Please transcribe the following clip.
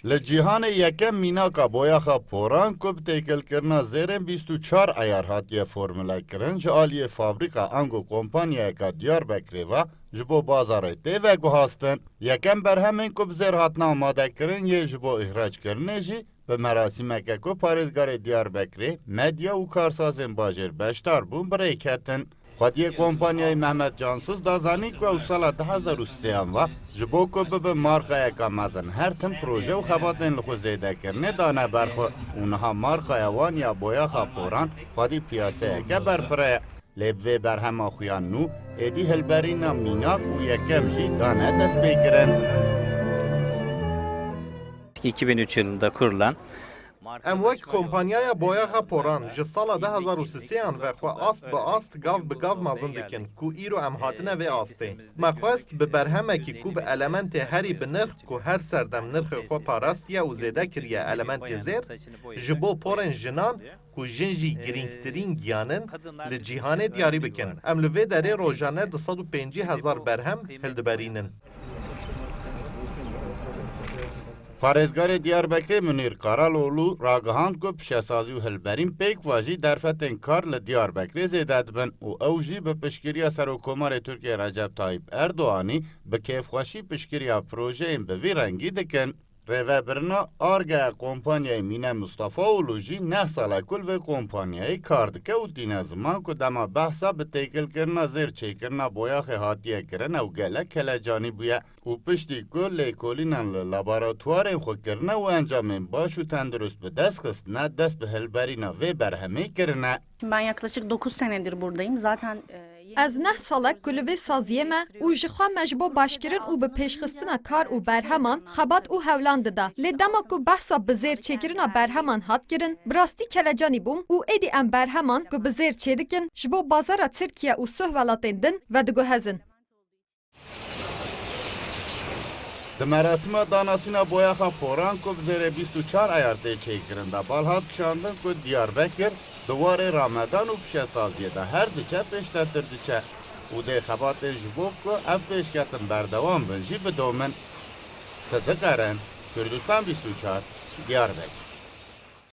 لجیهان یکم میناکا بویاخا پوران کب تیکل کرنا زیرن 24 ایار هاتیه فرموله کرن جالی فابریکا انگو کمپانیه که دیار بکری و جبو بازاره تیوه گوهاستن یکم بر همین کب زیر هاتنا آماده کرن یه جبو اخراج کرنه جی به مراسمه که که پارزگار دیار بکری مدیا و کارسازن باجر بشتار بون برای کتن خودی کمپانیای محمد جانسوز دازانی که او سال 2003 و جبو که به مارکای کامازن هر تن پروژه و خباتن لخو زیده کرنه دانه برخو اونها مارکای وان یا بویا خاپوران خودی پیاسه که برفره لبوی بر هم آخویان نو ایدی هلبرین میناک و یکم جی دانه دست بکرن 2003 yılında kurulan اموک کمپانیای بویاغا پوران جه سالا 2003 و خو آست با آست گاو به گاو مازن دکن کو ایرو ام هاتنه و آسته مخواست به برهمه کی کو به المنت هری به نرخ کو هر سردم نرخ خو پاراست یا و زیده کریه المنت زیر جبو پورن جنان کو جنجی گرینگترین گیانن لجیهانه دیاری بکن ام لوی داره روزانه 250,000 برهم هلدبرینن پارێزگارê Diyarbekirê Munîr Qaraloğlu ragihand ku pişesazî û hilberîn pêk wajî derfetên kar li Diyarbekirê zêde dibin û ew jî bi piştgiriya Serokkomarê Tirkiye Recep Tayyip Erdoganî bi kêfxweşî piştgiriya projeyên bi vî rengî dikin. Rêvebirina Argeya Kompanyayê Mîne Mustafaoğlu jî neh sala kul vê kompanyayê kar dike û tîne ziman ku dema behsa bi têkilkirina zêr çêkirina boyaxê hatiye kirin ew gelek helecanî bûye û piştî ku lêkolînan li laboratuwarên xwekirine û encamên baş û tendurist bi dest xistine dest bi hilberîna vê berhemê kirine. Ben yaklaşık 9 senedir buradayım. Zaten از نه سالک گلوی سازیه ما او جخوا مجبو باشکرین او به پیشخستنا کار او برهمان خبات او هولان داده. لدما کو بحثا بزیر چیکرنا برهمان هات گرن براستی کلجانی بوم او ایدی ام برهمان کو بزیر چیدکن جبو بازارا ترکیه او سهولاتین دن و دگو هزن. Di merasima danasîna boyaxa poran ku bi zêrê 24 ayar tê çêkirin de balhat kişandin ku Diyarbekir di warê ramedan û pişesaziyê de her diçe pêştetir diçe û dê xebatê ji bo ku ev pêşketin berdewam bin jî bidomin. Sidik Eren, Kurdistan 24, Diyarbekir.